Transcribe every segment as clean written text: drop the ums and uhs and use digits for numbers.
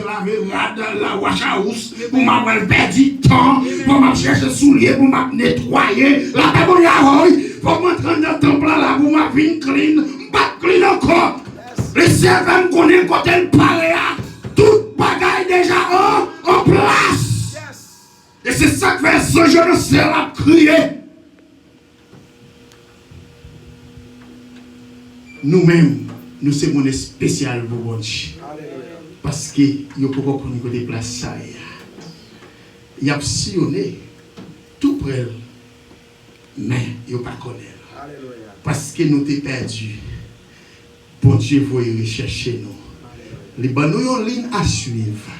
laver la wash house, pour m'avoir perdu temps, pour m'avoir cherché souliers, pour m'avoir nettoyer. La paix pour y pour m'entrer dans le temple là, pour m'avoir clean, pas clean encore. Le servant me connaît quand elle parle, tout bagaille déjà en place. Et c'est ça que fait ce jeune ciel a crié. Nous-mêmes, nous sommes un spécial pour vous. Parce que nous pouvons connaître des places. Il y a sillonné tout près, mais il n'y a pas connaître. Parce que nous sommes perdus. Bon Dieu, vous rechercher nous. Les bonnes nous ligne à suivre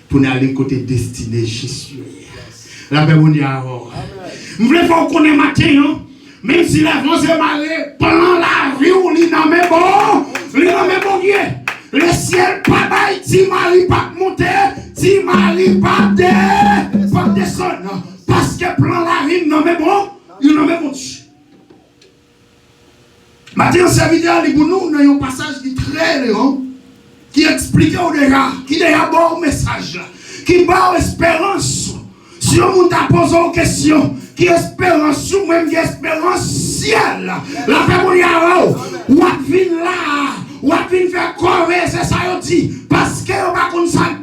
pour nous aller côté destiné Jésus. La paix mondiale alors. Vous voulez faire connaître matin, même si la France est marée, pendant la vie où il n'a même bon Dieu. Le ciel pas bail, si Marie pas monter, si Marie pas descendre. Parce que plan la vie n'a même bon, il n'a même bon Dieu. Maintenant, serviteur, pour nous, nous avons un passage qui est très long, qui explique déjà, qui déjà bon message, qui bat espérance. Si on t'a posé une question, qui espérance, ou même qui espérance ciel, la paix mondiale, ou à venir là, ou à venir faire corps, c'est ça qu'on dit, parce que on va comme ça,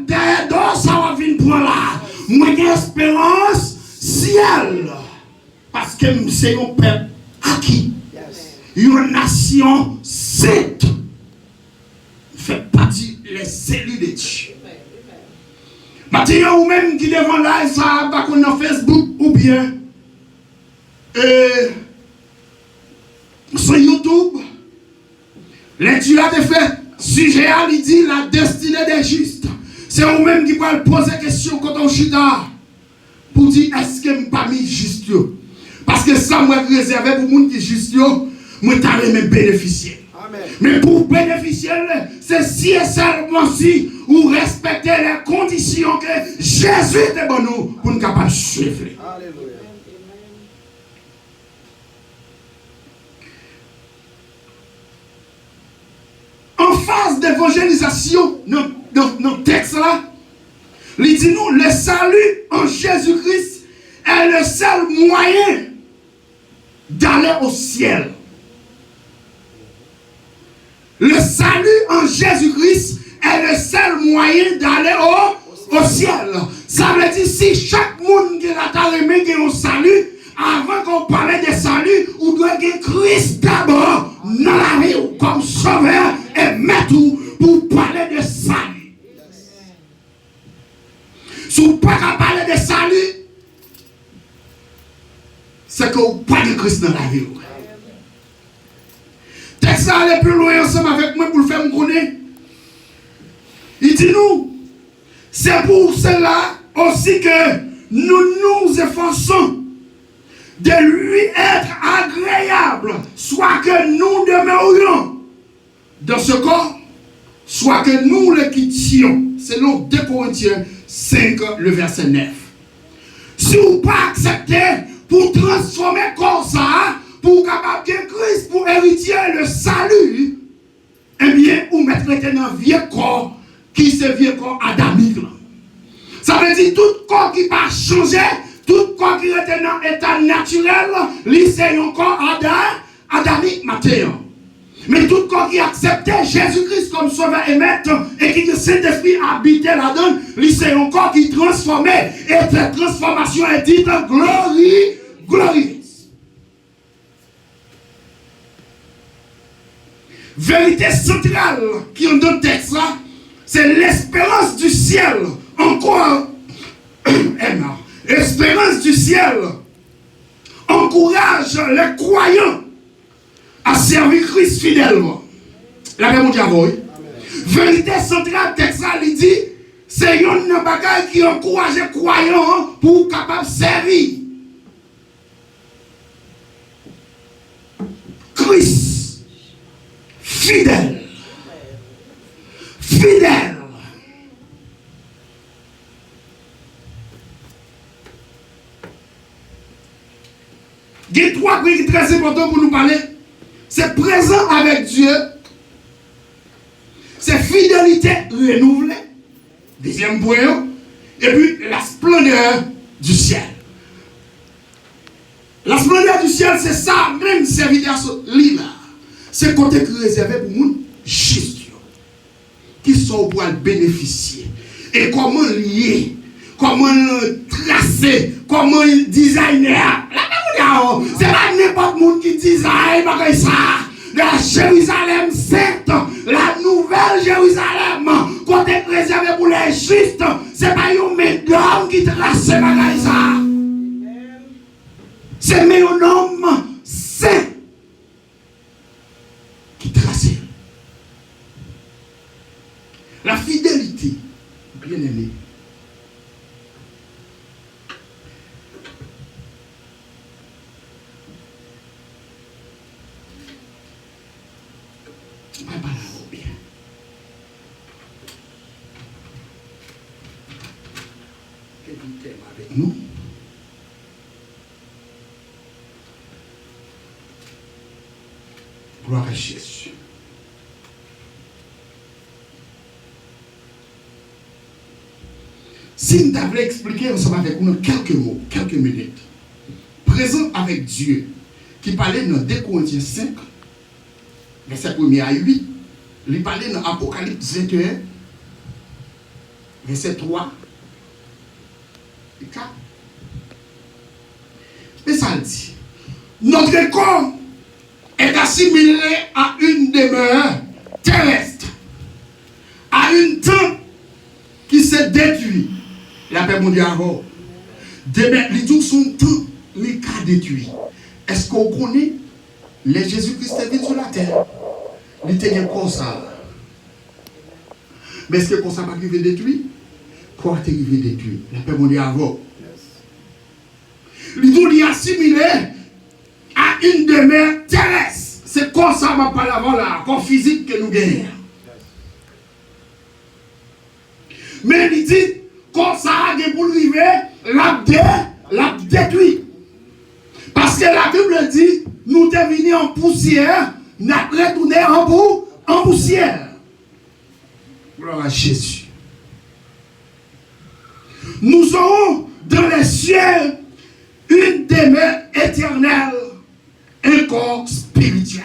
ça va venir prendre là. Moi, j'ai espérance ciel, parce que c'est un peuple acquis. Une nation sainte fait partie des élus de Dieu. Maintenant, ou même qui devant là, ça va qu'on a Facebook ou bien sur YouTube, les Dieu a fait sujet à lui dit la destinée des justes. C'est vous même qui va poser question quand on chita pour dire est-ce que je ne pas mis juste. Parce que ça, moi, réservé pour les gens qui sont justes. Moi, je vais bénéficier. Amen. Mais pour bénéficier, c'est si et seulement si vous respectez les conditions que Jésus est bon nous pour nous capables de suivre. Alléluia. En phase d'évangélisation, dans le texte là, il dit nous, le salut en Jésus-Christ est le seul moyen d'aller au ciel. Le salut en Jésus-Christ est le seul moyen d'aller au ciel. Ça veut dire si chaque monde qui a aimé qui a un salut, avant qu'on parle de salut, on doit avoir Christ d'abord dans la vie comme sauveur et maître pour parler de salut. Si vous ne pouvez pas parler de salut, c'est que vous n'avez pas de Christ dans la vie. Texte aller plus loin ensemble avec moi pour le faire me connaître. Il dit nous, c'est pour cela aussi que nous nous efforçons de lui être agréable, soit que nous demeurions dans ce corps, soit que nous le quittions. Selon 2 Corinthiens 5, le verset 9. Si vous ne pas accepter pour transformer le corps ça, pour capable de Christ, pour hériter le salut, eh bien, vous mettrez dans un vieux corps qui se vieux corps adamique. Ça veut dire tout corps qui va changer, tout corps qui est dans l'état naturel, c'est un corps adamique matin. Mais tout corps qui acceptait Jésus-Christ comme sauveur et maître et qui le Saint-Esprit habitait là-dedans, c'est un corps qui transformait. Et cette transformation est dite glorieuse. Vérité centrale qui est dans le texte là, c'est l'espérance du ciel. Encore, l'espérance du ciel encourage les croyants à servir Christ fidèlement. La paix mondiale, oui. Vérité centrale, texte là, il dit, c'est une bagaille qui encourage les croyants pour capable servir Christ. Fidèle. Fidèle. Il y a 3 points qui sont très importants pour nous parler. C'est présent avec Dieu. C'est fidélité renouvelée. Deuxième point, et puis la splendeur du ciel. La splendeur du ciel, c'est ça, même serviteur là. C'est côté qui est réservé pour nous, juste, qui sont pour bénéficier. Et comment lier, comment tracer, comment designer. C'est pas n'importe qui qui design ça. La Jérusalem sainte, la nouvelle Jérusalem, côté réservé pour les justes, c'est pas un médon qui trace ça. C'est un homme saint qui trace. La fidélité, bien aimé. Avec nous. Gloire à Jésus. Si nous t'avons expliqué ensemble avec nous quelques mots, quelques minutes, présent avec Dieu, qui parlait dans 2 Corinthiens 5, verset 1 à 8, il parlait dans Apocalypse 21, verset 3 et 4. Et ça dit, notre corps est assimilé à une demeure terrestre, à une tente qui s'est détruite. La paix mondiale, les jours sont temps, les cas détruits. Est-ce qu'on connaît les Jésus-Christ est venu sur la terre? Il était bien comme ça. Mais est-ce que comme ça va arriver détruit? Quoi est arrivé détruit? La paix mondiale avant. Il est assimilé à une demeure terrestre. C'est comme ça va parler avant là, comme physique que nous gagnons. Mais il dit, comme ça a pour arriver, l'a détruit. Parce que la Bible dit, nous devenons en poussière, nous retournons en poussière. Gloire à Jésus. Nous aurons dans les cieux une demeure éternelle, un corps spirituel.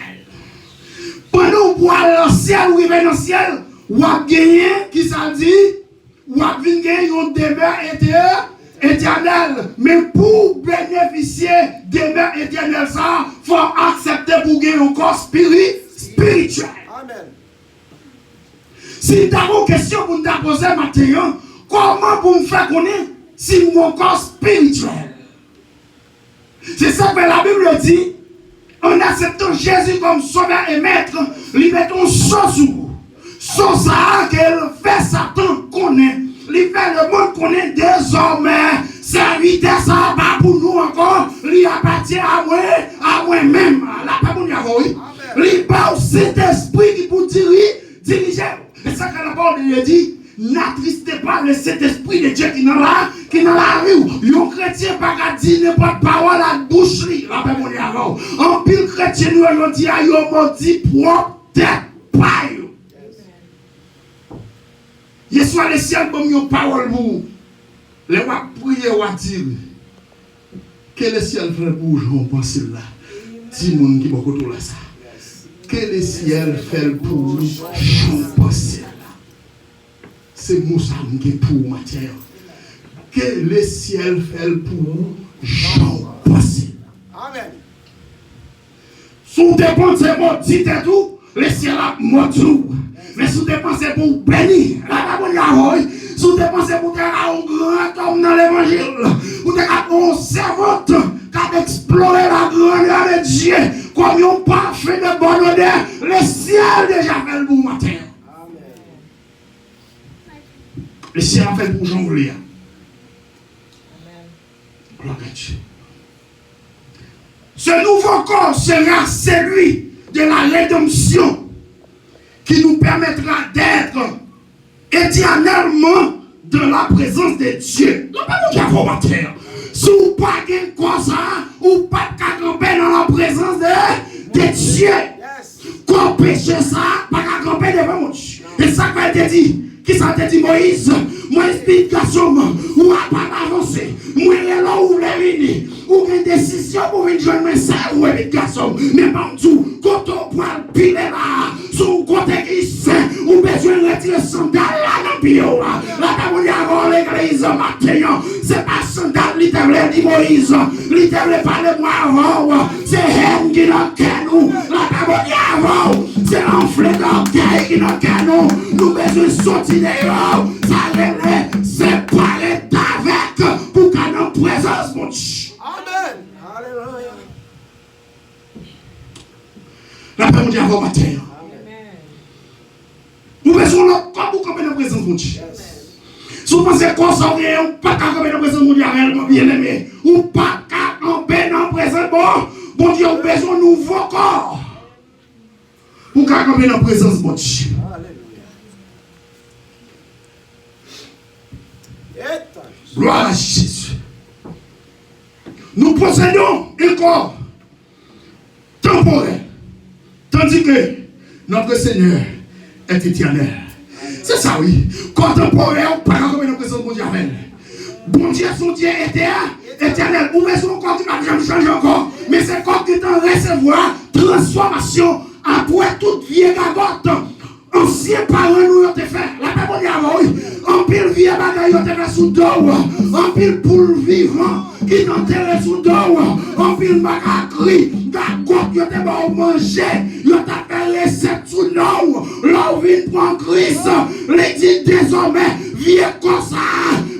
Pendant qu'on voit le ciel ou dans le ciel, on a gagné, qui ça dit, on a gagné une demeure éternelle. Mais pour bénéficier de demeure éternelle, ça, il faut accepter pour gagner un corps spirituel. Amen. Si tu as une question pour nous poser maintenant, comment pour me faire connaître si mon corps spirituel? C'est ça que la Bible dit. En acceptant Jésus comme sauveur et maître, lui mettons chose ça qu'elle fait Satan connaît. Lui fait le monde connaît désormais. Serviteur ça pas pour nous encore. Lui appartient à moi-même. La pas pour nous. Lui pas au Saint-Esprit qui pour diriger. C'est ça que la parole lui dit. N'attristez pas le Saint-Esprit de Dieu qui est dans la rue. Un chrétien pas qu'à dire n'importe parole à la bouche. La paix mon avant. En pile chrétien nous on dit à yo maudit propre tête paille. Hier soir le ciel comme une parole pour les va prier ou dire que le ciel fait pour Jean pense là. Si monde qui beaucoup là ça. Que le ciel fait pour Jean pense là. C'est Moussa qui est pour matière. Que le ciel fait pour Jean passé. Amen. Sous dépensez mon dit et tout, le ciel a mordu. Mais sous dépensez pour bénir, la bonne yahoy. Sous dépensez pour faire un grand homme dans l'évangile. Pour faire un servante qui a exploré la grandeur de Dieu. Comme un parfait de bonne odeur, le ciel déjà fait le bon matin. Le ciel a fait pour jongler. Gloire à Dieu. Ce nouveau corps sera celui de la rédemption qui nous permettra d'être éternellement dans la présence de Dieu. Nous pas mon matin. Si vous pas de quoi ça, ou pas de camper dans la présence de Dieu. Quand péché ça, pas de camper devant mon Dieu. Et ça va être dit. Qui ça te dit Moïse? Moi, explique garçon, ou à pas avancer. Moi, là où vous venir. Ou une décision pour venir joindre ça, ou un garçon. Mais pas tout, quand on prend le pied là, son côté qui sait, ou besoin de retirer sandal là dans le pied là. Là, t'as voulu avoir l'église matin. C'est pas sandal, littéralement, dit Moïse. Littéralement, parlez-moi avant. C'est haine qui n'a qu'à nous. Là, t'as voulu avoir. C'est l'enflé d'orgueil qui n'a qu'à nous. Nous besoin de sortir dehors. Ça relève, c'est parler d'avec pour qu'à notre présence, mon Dieu. Amen. Alléluia. La paix, mon Dieu, avant matin. Nous besoin de l'autre corps pour camper dans la présence, mon Dieu. Si vous pensez qu'on s'en vient, ou pas qu'à camper dans la présence, mon Dieu, réellement bien aimé. Ou pas qu'à camper dans la présence, bon Dieu, nous besoin de nouveau corps. Pour qu'à camper dans la présence, mon Dieu. Gloire à Jésus. Nous possédons un corps temporel, tandis que notre Seigneur est éternel. C'est ça, oui. Corps temporel, pas comme nous présence de Dieu. Bon Dieu, son Dieu éternel. Ou bien son corps qui va jamais changer encore. Mais c'est corps qui t'en recevoir transformation après toute vieille gagotte. Anciens parents nous ont fait. La paix pour Dieu, en pile vieux bagaille, ont fait sous dos. En pile poule vivant qui ont fait sous dos. En pile bagagri, gagotte, ils ont fait manger. Ils ont fait recette sous l'eau. L'eau vient prendre Christ. Les dit désormais, vieux comme ça.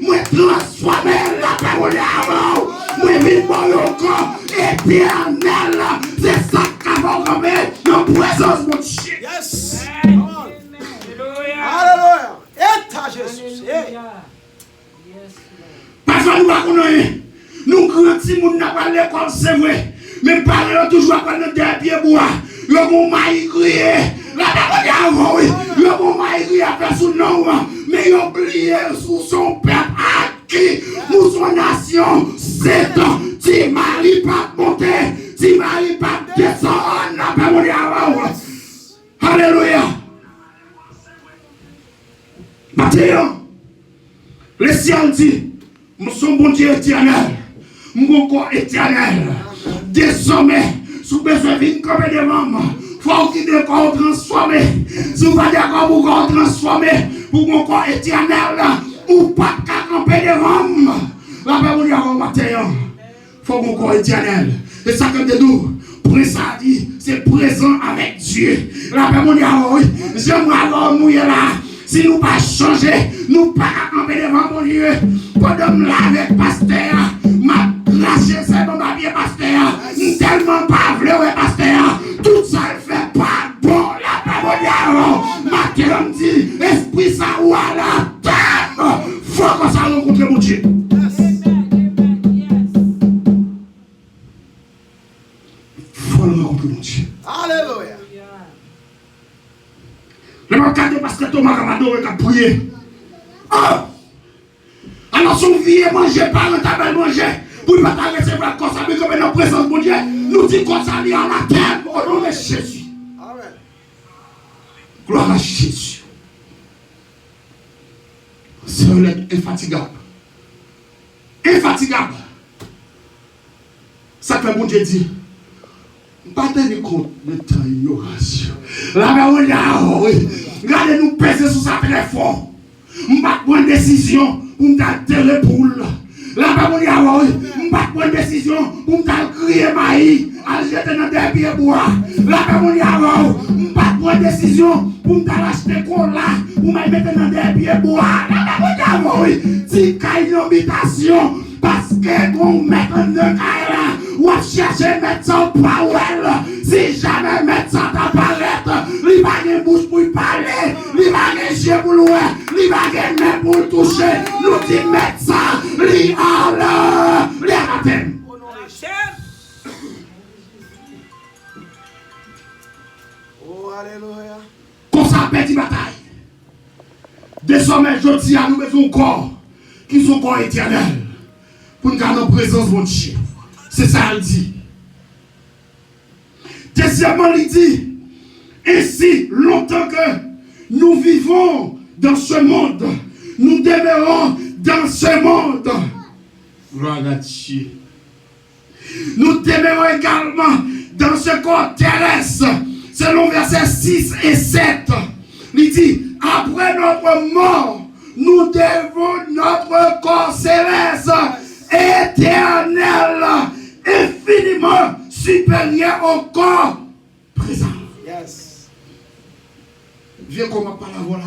Moi transformer la paix pour Dieu. Moi viens pour le corps éternel. C'est ça qu'on va remettre dans la présence de mon Dieu. Yes. Alléluia. Et Jésus. Parfois nous ne connaissons pas. Nous grands nous n'avons pas l'école, c'est vrai. Mais parlons toujours à notre dernier bois. Le bon maïs crié. La parole avant, oui. Le bon maïs crié a fait son nom. Mais il a oublié sous son peuple à qui nous son nation. C'est ans. Si Marie pas monter. Si Marie pas descendre. La parole avant. Alléluia. Maintenant, le ciel dit, nous sommes bon Dieu éternel, mon corps éternel. Désormais, si vous avez besoin de comme des membres, il faut qu'il ait corps transformé. Si vous n'avez pas d'accord pour corps transformé, pour mon corps éternel, ou pas qu'à camper des membres. La paix vous dit avant matin, il faut mon corps éternel. Et ça comme de nous, Prince a dit, c'est présent avec Dieu. La paix vous dit avant, oui, j'aimerais alors mouiller là. Si nous ne pas changer, nous ne pas camper devant mon Dieu. Pendant me laver avec pasteur, ma lâché c'est mon papier pasteur. Tellement pas vrai, pasteur. Tout ça ne fait pas bon. La paix mon Dieu. Ma dit, esprit ça ou à la terre. Faut qu'on s'en rencontre mon Dieu. Faut le rencontrer mon Dieu. Alléluia. Le manque parce que Thomas Ramado a prié. Oh! Alors son vie est mangé par un tabel mangé. Pour ne pas recevoir comme ça, mais comme dans la présence de Dieu, nous disons qu'on s'allie à la terre au nom de Jésus. Amen. Gloire à Jésus. C'est un être infatigable. Infatigable. Ça que mon Dieu dit. Pas tenir compte de ta ignoration. La parole oui. Regardez-nous peser sur ça très fort. Je ne vais pas prendre décision pour me terrer poule. La parole oui. Je ne vais pas prendre décision pour me crier maïs. À jeter dans des pieds bois. La parole oui. Je ne vais pas prendre décision pour me acheter cola. Pour me mettre dans des pieds bois. La parole oui. Si il y a une habitation. Parce que qu'on met un de là, ou à chercher médecin power, si jamais médecin t'apparaît, il va gagner bouche pour parler, il va gagner yeux pour louer, il va gagner main pour toucher, nous dit médecin, il a le, baptême. Oh, alléluia. Comme ça, petit bataille. Désormais, je dis à nous besoin corps, qui sont corps éternels. Pour nous garder en présence de mon Dieu. C'est ça qu'il dit. Deuxièmement, il dit, ainsi longtemps que nous vivons dans ce monde. Nous demeurons dans ce monde. Gloire à Dieu. Nous demeurons également dans ce corps terrestre. Selon versets 6 et 7. Il dit, après notre mort, nous devons notre corps céleste, éternel, infiniment supérieur au corps présent. Yes. Viens comment par la voilà,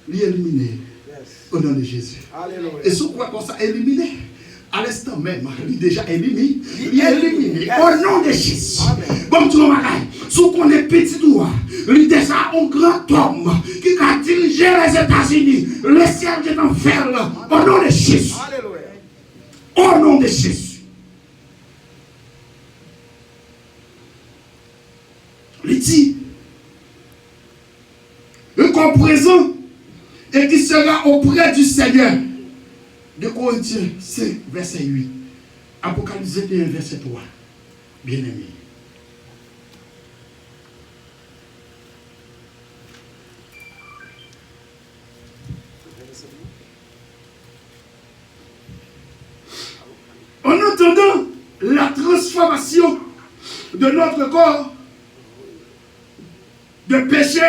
l'éliminer au nom de Jésus. Alléluia. Et ce quoi qu'on s'est éliminé, à l'instant même, il est déjà éliminé. Il est éliminé au nom de Jésus. Bon, tu vois, si on est petit doigt, il est déjà un grand homme qui a dirigé les États-Unis, le ciel de l'enfer, au nom de Jésus. Alléluia. Au nom de Jésus. Il dit, le corps présent et qui sera auprès du Seigneur. De Corinthiens 5, verset 8. Apocalypse 21, verset 3. Bien-aimé. En attendant la transformation de notre corps de péché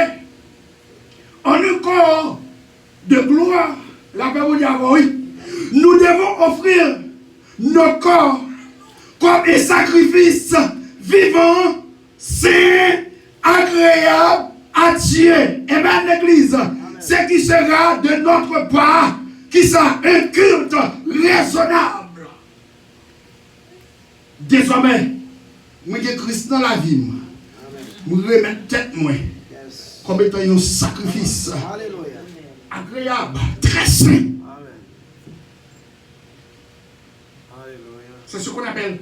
en un corps de gloire, la Bible dit oui. Nous devons offrir nos corps comme un sacrifice vivant, saint, agréable à Dieu. Et bien l'église, ce qui sera de notre part, qui sera un culte raisonnable. Désormais, moi j'ai Christ dans la vie. Moi remettre tête moi comme étant un sacrifice agréable, très saint. C'est ce qu'on appelle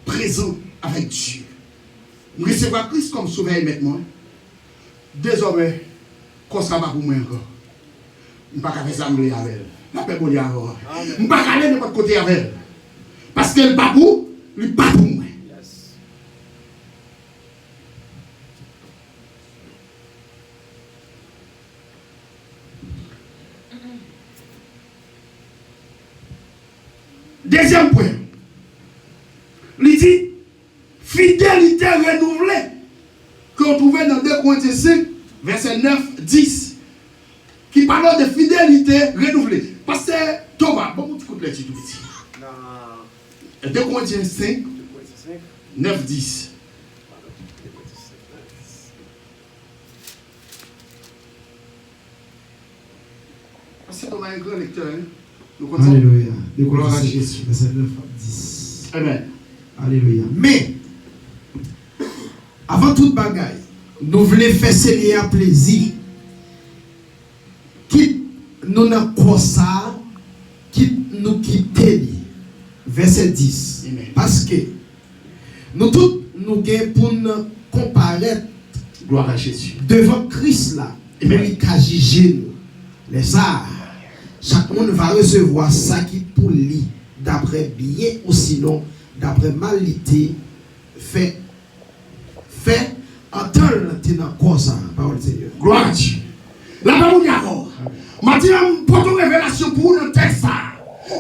présent avec Dieu. Nous recevons Christ comme sauveur maintenant. Désormais, qu'on ça va pour moi encore. Je ne peux pas faire ça avec elle. Je ne peux pas aller avec elle. Je ne peux pas aller de votre côté avec elle. Parce que le babou, il n'est pas pour moi. Deuxième point. Il dit fidélité renouvelée qu'on trouvait dans 2 Corinthiens 5, verset 9, 10. Qui parle de fidélité renouvelée. Parce que Thomas, bon, tu écoutes les titres tout petit. 2 Corinthiens 5, 9, 10. Parce que Thomas est un grand lecteur. Hein? Alléluia. Gloire à Jésus. Verset 9 à 10. Amen. Alléluia. Mais, avant toute bagaille, nous voulons faire Seigneur à plaisir. Quitte nous n'avons pas ça, quitte nous quitter. Verset 10. Amen. Parce que nous tous nous gagnons pour nous comparaître. Gloire à Jésus. Devant Christ là. Amen. Lui qui a jugé nous. Les ça. Chaque monde va recevoir ça qui pour lui, d'après bien ou sinon, d'après malité, fait en temps tenant quoi ça, parole de Seigneur. Gloire à Dieu. La Bible dit encore. Maintenant, pour une révélation pour nous, texte ça.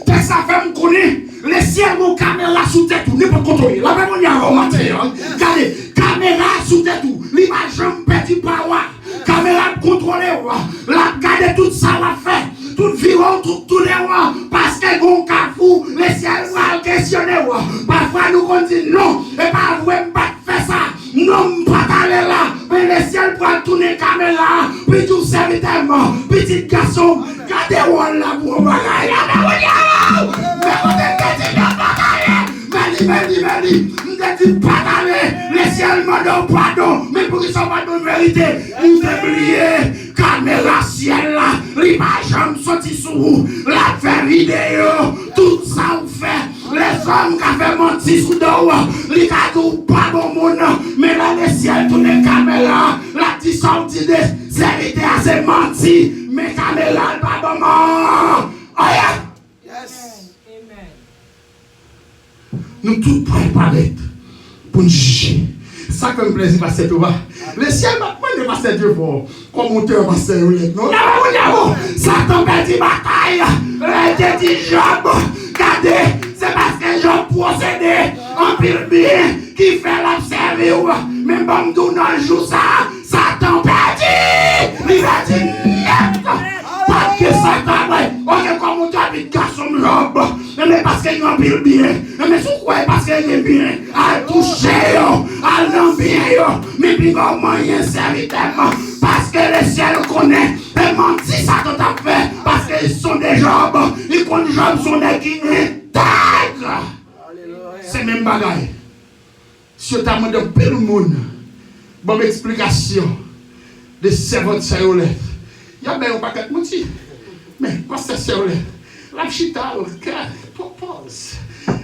Texte ça fait me connaître. Les ciels, mon caméra sous tête, tout, n'est pas contrôlé. La Bible dit encore, maintenant. Regardez, caméra sous tête, tout. L'image, je me petit power. Caméra contrôlée, la garde tout ça, la fait. Tout vivant, tout les rois, parce que bon cafou, les ciels vont questionner. Parfois nous on dit non, et pas vous pas faire ça. Non, pas aller là, mais les ciels vont tourner caméra, puis tout serviteur, petit garçon, gardez-vous là pour bagaille. Mais on est petit de bagaille. Meni, nous pas aller, les ciels m'ont pardon, mais pour qu'ils soient pas de vérité, vous oubliez. Caméra ciel là, l'image me sorti sous la fait vidéo, tout ça on fait, les hommes qui avaient menti sous dehors, les gars qui pas bon monde, mais là les ciels tournent caméra, la petite sortie de vérité à se mentir, mais caméra pas bon monde. Oh yeah. Yes. Nous tous préparés pour nous juger. Ça comme plaisir parce que tu vois. Le ciel va prendre connais pasteur Dieu fort. Comme monteur pasteur Yolette. Non, là, Satan perdit bataille. Il dit Job, regardez, c'est parce que Job procédé en pile bien qui fait l'observer. Même bon tout dans le jour ça, Satan perdit. Il va dire net. Parce que Satan, ok, comme tu habites garçon Job, mais parce qu'il en pile bien, mais sous quoi parce qu'il est bien, à toucher, à l'ambiance, mais puis comment il est servitellement, parce que le ciel connaît, et menti Satan t'a fait, parce qu'ils sont des Jobs, ils connaissent Job, sont des qui intègres. C'est même bagaille. Si tu as demandé un peu de monde, bonne explication de servante Sayolette. Il y a bien un paquet de motifs. Mais quand c'est Sayolette, la chita, propose.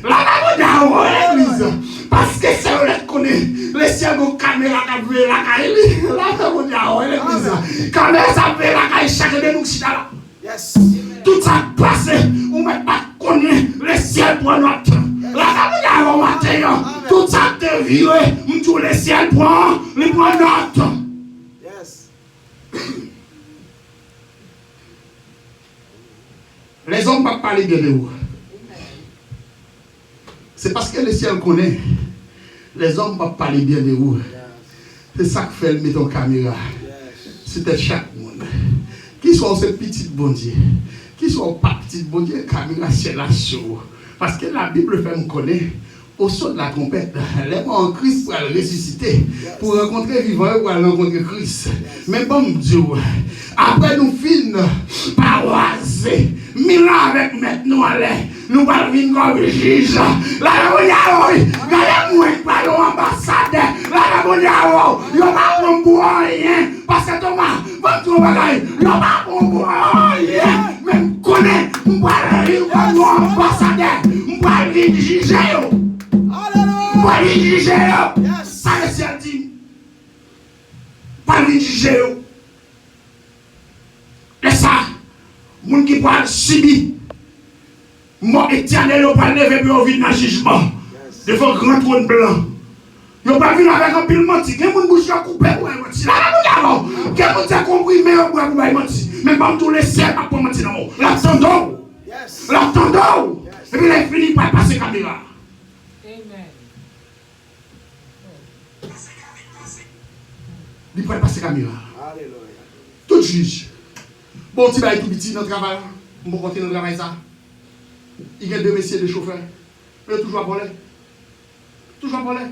La l'église. Parce que Sayolette connaît les ciels de caméra qui veut la caille. La l'église. Caméra ça veut la caille chaque de nous chita là. Yes. Tout ça passe, on ne peut pas connaître le ciel pour notre. La matin, tout ça te vire, tout le ciel prend notre. Yes. Les hommes ne peuvent pas parler bien de vous. C'est parce que le ciel connaît. Les hommes ne peuvent pas parler bien de vous. C'est ça que fait mettre en caméra. C'était chaque monde. Qui soit ce petit bon Dieu, qui soit pas petit bon Dieu, caméra c'est la chaud. Parce que la Bible fait me connaître. Au son de la trompette, les morts en Christ pour le ressusciter, pour rencontrer vivant ou rencontrer Christ. Mais bon Dieu, après nous finissons par oiser, 1000 ans avec maintenant, nous allons venir comme juge. La regardez-moi, pas l'ambassadeur. La regardez-moi, il n'y a pas pour rien. Parce que Thomas, bon Dieu, il n'y a pas pour rien. Même connaît, nous allons venir comme l'ambassadeur. Nous allons venir juger. Pas lui juger, ça le ciel dit. Pas lui juger. Et ça, les gens qui peuvent subir, mort éternel, ils peuvent lever pour vivre dans le jugement. Devant un grand trône blanc. Ils ne peuvent pas venir avec un pile menti. Ils ne peuvent pas couper pour un menti. Là, nous avons. Ils ne peuvent pas compris, mais pour un menti. Mais pas tous les ciels pour mentir. L'attendons. L'attendons. Et puis, il finit par passer caméra. Il peut passer caméra. Alléluia. Tout juge. Bon, tu vas être tout petit dans le travail. On va continuer dans le travail ça. Il y a deux messieurs de chauffeurs. Mais toujours à voler. Toujours à voler.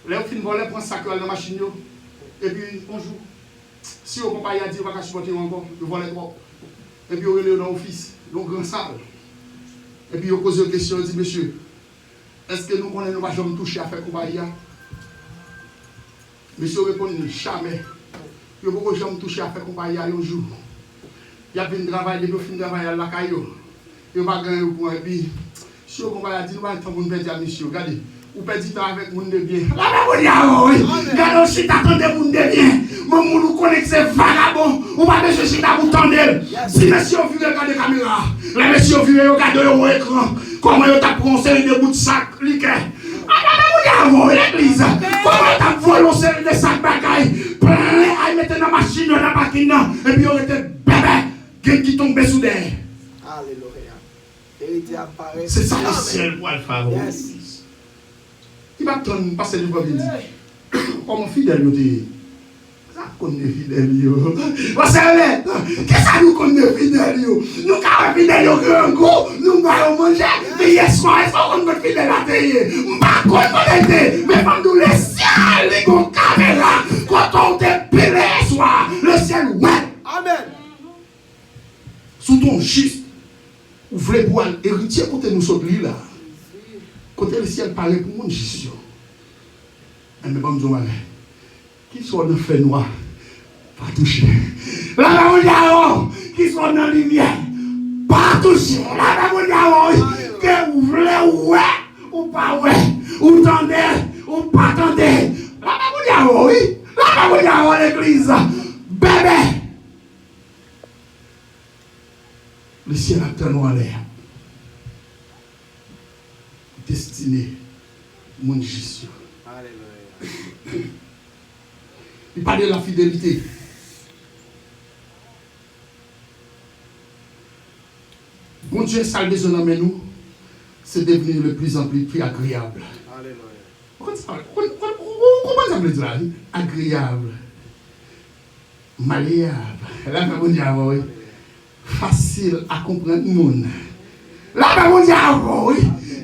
Là, on finit de voler, prend un sac dans la machine. Et puis, on joue. Si on ne peut pas y aller, on va supporter encore. On vole trop. Et puis, on relève dans l'office, dans le grand salle. Et puis, on pose une question. On dit, monsieur, est-ce que nous ne va jamais toucher à faire compagnie? Monsieur répond jamais. Il ne peut jamais toucher à faire compagnie un jour. Il y a un travail, il y a un travail à la caillou. Il va gagner au point. Et puis, si on va dire, nous allons faire un perdre à monsieur. Regardez, vous perdez temps avec mon de bien. Là, vous dites, regardez, si tu attendez mon de bien, mon nous connaît que c'est vagabond. Vous ne pouvez pas chercher à vous tendre. Si monsieur vu regarder la caméra, les messieurs vu regarder au écran, comment ils ont conseillé des bouts de sac, liqueur. L'église, comment tu as volé de sacs bagailles, plein, à mettre dans la machine, dans la machine, et puis on était bébé, qui tombe sous terre. Alléluia. C'est ça le ciel pour le faire. Il va attendre, passer du premier dit, comment fidèle il est. Ça connaît fidèle. Qu'est-ce que ça nous connaît fidèle? Nous sommes fidèles au grand goût, nous allons manger, mais hier soir, est-ce qu'on connaît fidèle à payer? Je ne sais pas connaître, mais quand nous le ciel, les gros caméras, quand on te pile hier soir, le ciel, ouais. Amen. Sous ton juste, vous voulez boire héritier côté nous sommes là. Côté le ciel paraît pour mon gestion. Mais bon, nous allons. Qui sont dans le feu noir, pas toucher. Là, on qui sont dans la lumière, pas toucher. Là, on que vous voulez, ouais, ou pas, ouais, ou tendez, ou pas tendez. Là, on oui. Là, on l'église. Bébé. Le ciel a tellement en l'air. Destiné, mon gestion. Alléluia. Il parle de la fidélité. Bon Dieu, ça le besoin de nous, c'est devenir de plus en plus agréable. Comment ça veut dire? Agréable. Malléable. Là, on dit, oui. Facile à comprendre le monde. Là, on dit, oui.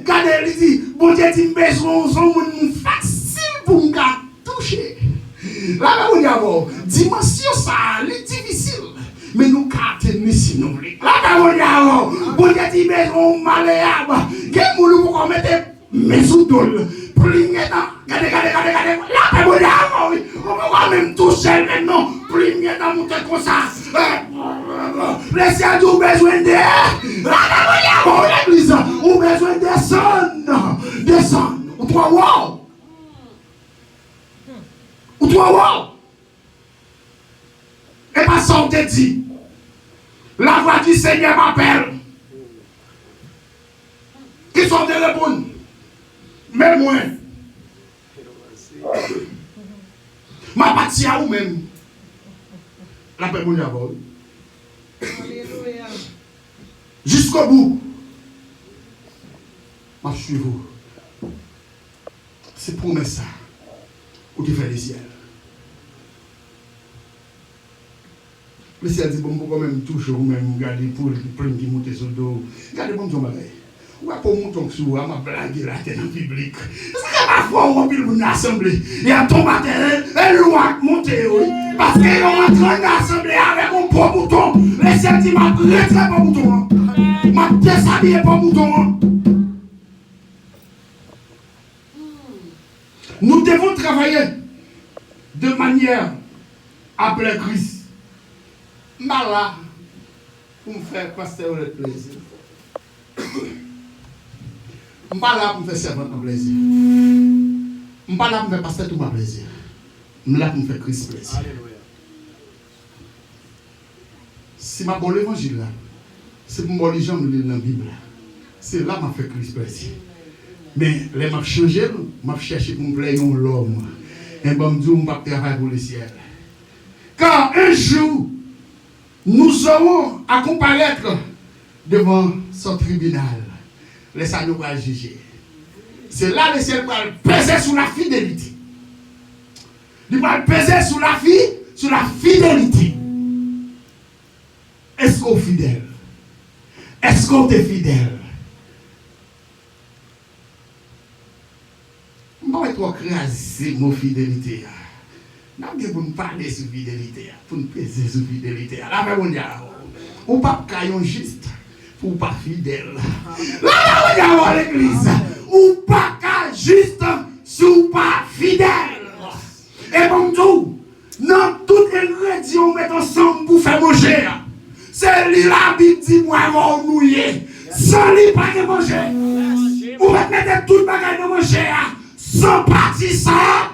Quand elle dit, bon Dieu, tu me besoin, son monde facile pour me toucher. Là, on dit, dimension ça, c'est difficile. Mais nous cartons ici, nous voulons. Là, on dit, bon Dieu, tu me besoin, malléable. Quel monde vous mettez mes sous-doles? Regardez. Là, on dit, on va même toucher maintenant. Pligne dans mon tête comme ça. Laissez nous besoin d'air. Là, l'église, on a besoin de descendre. Descendre. Ou toi, wow. Ou toi, wow. Et pas ça, on te dit. La voix du Seigneur m'appelle. Qui sont des répondre. Mais moi. Ma partie à vous-même. La paix mon diable. Jusqu'au bout. Je suis vous. C'est promesse ça. Ou qui fait les ciels. Le ciel dit bon, quand même toujours même garder pour prendre qui monte sur le dos. Regardez bon ton bagage. Ou pas pour monter sur moi, ma blague là dans le public. C'est ma foi on pile pour l'assemblée. Et à ton matin, elle doit monter oui. Parce qu'ils ont entré dans l'assemblée avec un beau bouton. Le ciel dit m'a retiré pas bouton. M'a déshabillé pas bouton. Nous devons travailler de manière après Christ. Là, pour me faire pasteur le plaisir. Je ne suis pas là pour me faire servant de plaisir. Je ne suis pas là pour me faire pasteur tout mon plaisir. Je suis là pour me faire Christ plaisir. Alléluia. Si je bon l'évangile là, c'est pour les gens qui lisent dans la Bible. C'est là que je fais Christ plaisir. Mais les je changé, je cherche pour me plaire l'homme. Et je me dis, je ne vais pas travailler pour le ciel. Car un jour, nous aurons à comparaître devant son tribunal. Laissez nous va juger. C'est là le ciel va peser sur la fidélité. Il va peser sur la fidélité. Est-ce qu'on est fidèle? Est-ce qu'on est fidèle? Moi, je vais craser mon fidélité. Nous devons parler sur fidélité. Pour nous peser sur fidélité. Là, on dit, on ne peut pas cailler juste. Ou pas fidèle. Là, on y a à l'église. Ou pas juste, ou pas fidèle. Et bon tout, dans tout ingrédient, on met ensemble pour faire manger. C'est lui la Bible dit, moi, on mouiller. Sans lui, pas de manger. Vous mettez tout le bagage de manger. Sans partir,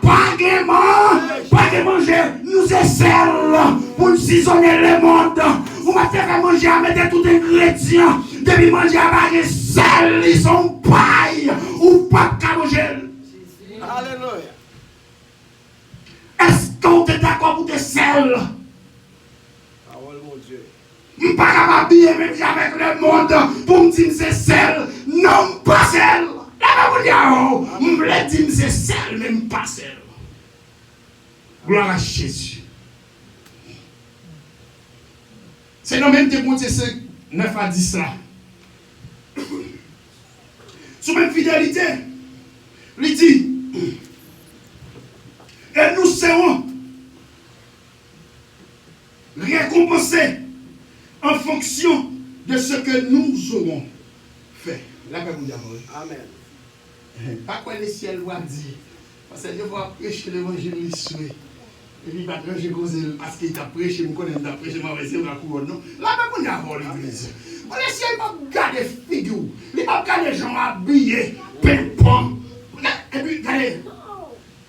pas de manger. Nous essayons pour saisonner le monde. Vous mettez manger, mettez tout ingrédient. Depuis manger à baguette, sel, ils sont paille. Ou pas de manger. Alléluia. Est-ce qu'on est d'accord pour des sel? Parole mon Dieu. Je ne peux pas m'habiller même avec le monde pour me dire que c'est sel. Non, pas sel. Là, je me dire que c'est sel, même pas sel. Gloire à Jésus. C'est le même témoignage, c'est 9 à 10 là. Sous même fidélité, il dit, et nous serons récompensés en fonction de ce que nous aurons fait. Là, vous dire. Amen. Pas quoi le ciel va dire. Parce que je vais prêcher l'évangile. Et puis, je vais causer parce qu'il t'a prêché, je connais, il t'a prêché, je vais rester dans la couronne. Là, on a l'église. Le ciel va garder figure. Il va garder les gens habillés, pimpants. Et puis, regardez,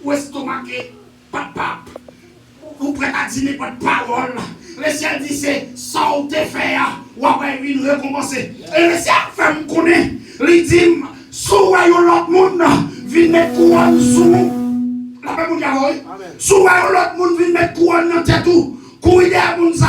où est-ce que papa, vous prêtez à dîner pas de parole. Le ciel dit c'est ça ou t'es fait, ou après une récompense. Et le ciel fait me connaître. Il dit, sous l'autre monde, vient mettre couronne sous. La paix mondiale, oui. Amen. Souvent, l'autre monde vient mettre couronne dans tête tout. Courir des moun ça,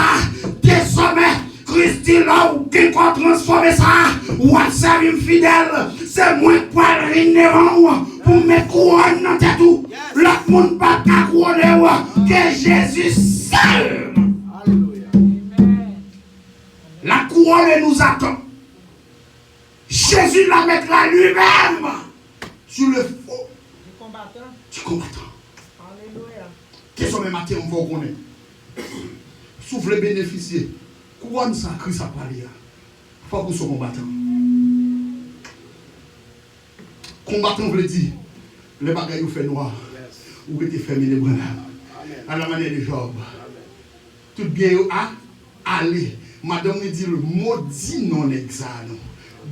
désormais, Christ dit là, ou qui qu'on transforme ça, ou à servir fidèle, c'est moi qui parle devant pour mettre couronne dans tête tout. L'autre monde pas qu'à couronner, que Jésus seul. Alléluia. La couronne nous attend. Jésus la mettra lui-même sur le faux du combattant. Alléluia. Qu'est-ce que matin on va connaître? Souffle bénéficier. Couronne ça, Christ a parlé. Il faut que ce combattant. Combattant veut dire, les bagailles vous fait noir, ou êtes fermé les bras. À la manière de Job. Tout bien à aller. Madame me dit le maudit non examen.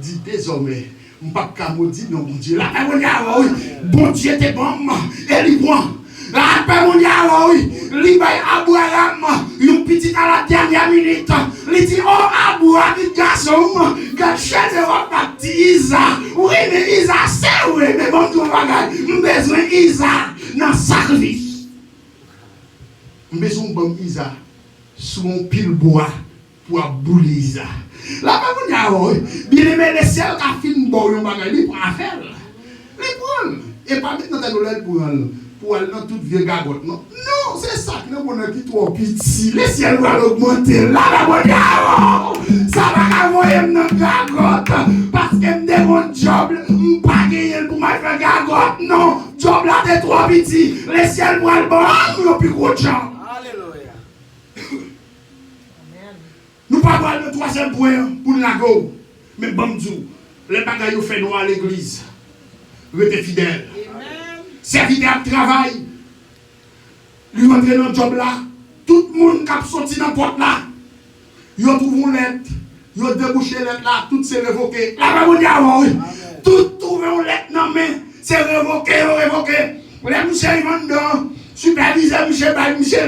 Dit désormais, je ne peux pas maudire non bon Dieu. La paix mondiale, oui. Bon Dieu était bon, et il prend. La paix mondiale, oui. Il va à Abraham, une petite à la dernière minute. Il dit, oh Abraham, garçon, gâchez de baptise. Oui, mais Isa, c'est oui, mais bon, tout va gagner. Nous avons besoin d'Isa dans le sacrifice. Nous avons besoin d'Isa sur un pile bois pour abouler Isa. La paix mondiale, bien aimé, les ciels qui a fini bon, il prend affaire. Il prend. Et pas mettre dans ta douleur pour aller dans toute vieille gagotte. Non, non, c'est ça que nous avons qui trop petit. Les ciels vont augmenter. Là, la mondiale, ça va envoyer dans la gagotte. Parce que je me mon job, je ne peux pas gagner pour me faire gagotte. Non, job là, c'est trop petit. Les ciels vont le bon, nous plus gros job. Alléluia. Nous ne pouvons pas le troisième point pour la go. Mais bon Dieu, les bagailles ont fait noir à l'église. Restez fidèles. Serviteur de travail. Lui entrer dans le job là. Tout le monde qui a sorti dans la porte là. Ils trouvent une lettre. Ils ont débouché la lettre là. Tout c'est révoqué. La paix mondiale, oui. Tout trouve une lettre dans la main. C'est révoqué, révoqué. Les monsieur ils vont dedans. Superviseur, monsieur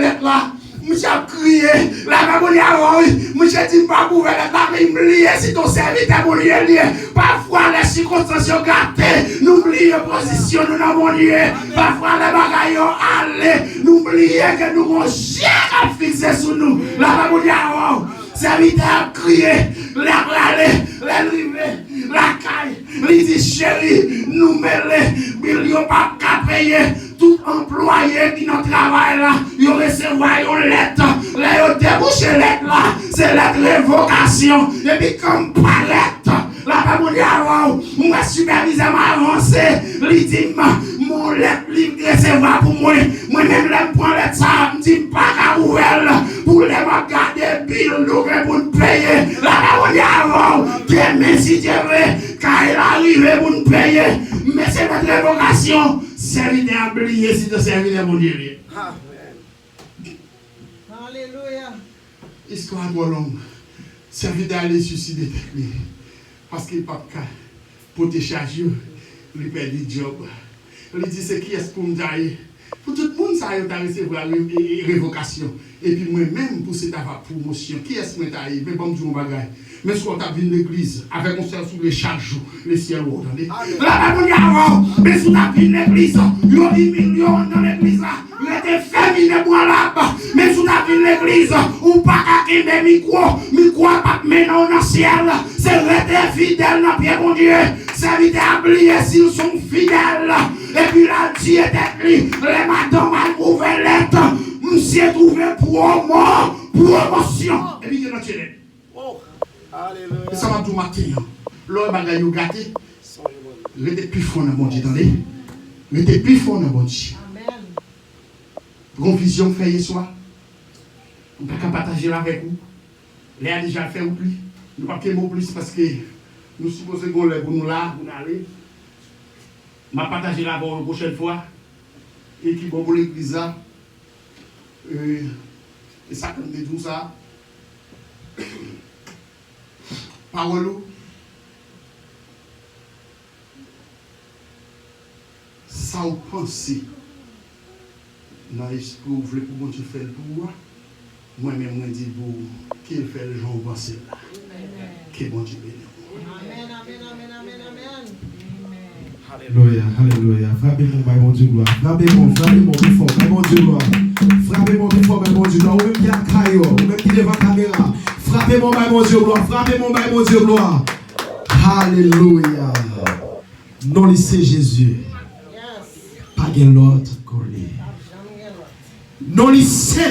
lettre là. Monsieur a crié, la paix mondiale, oui. Monsieur dit pas pour la mais il me lie si ton serviteur pour lier. Parfois les circonstances sont gâtées, nous oublions position, nous n'avons lié. Parfois les bagailles ont allé, nous oublions que nous avons chien à fixer sur nous. La paix mondiale, serviteur a crié, la rive, la caille, il dit chérie, nous mêlons, millions pas qu'à payer. Tout employé qui dans le travail là, il recevoir une lettre, là, il débouche lettre là, c'est la révocation. Et puis comme pas lettre, la paix mondiale, moi superviseur m'a avancé, il dit, mon lettre, il recevoir pour moi, moi-même, je prends lettre ça, je me dis pas qu'à ouvrir, pour les garder bill, pour nous payer. La paix mondiale, demain si Dieu veut, quand il arrive pour nous payer, mais c'est notre révocation. Serviteur à oublier si tu servis mon Dieu. Alléluia. Histoire trop longue. Serviteur à aller suicider parce qu'il n'a pas de cas pour te charger. Il perd le job. Il dit c'est qui est-ce pour me dire. Pour tout le monde, ça a recevoir la révocation. Et puis moi-même, pour cette promotion, qui est-ce que je suis mais bon, je me bagaille. Mais si on a vu l'église, avec un ciel sous les chaque jour, les ciels, vous entendez? Là, mais si on a vu l'église, il y a 10 millions dans l'église là, il était féminin pour là-bas. Mais si on a vu l'église, ou pas qu'à des micro pas maintenant dans le ciel, c'est rester fidèle dans le pied, mon Dieu. C'est vite oublier s'ils sont fidèles. Et puis là, Dieu était lui, les madames ont ouvert lettre, monsieur trouvé promotion. Et puis il y a notre télé. Alléluia. Ça va tout matin. L'homme a gagné gâté. Il était plus fort dans mon Dieu. Il était plus fort dans mon Dieu. Amen. Confusion fait hier soir. On ne peut pas partager avec vous. Les a déjà fait ou plus. Nous ne pouvons pas plus parce que nous supposons qu'on est pour nous là, pour nous aller. Je vais partager là pour la prochaine fois. Et qui bon pour l'église là. Et ça, comme dit tout ça. Parole. Ça vous pensez dans l'esprit vous voulez pour Dieu faire pour moi-même je dis pour qu'il fait le jour penser là. Que bon Dieu bénisse. Amen, amen, amen, amen, amen. Alléluia, alléluia. Frappez-moi, mon Dieu, gloire. Frappez-moi plus fort, mon Dieu, gloire. Frappez-moi plus fort, mon Dieu, gloire. Ou même qui a caillou, ou même qui est devant la caméra. Frappez-moi, mon Dieu, gloire. Frappez-moi, mon Dieu, gloire. Alléluia. Non, lycée Jésus. Yes. Pas de l'autre collé. Jamais l'autre. Non, lycée.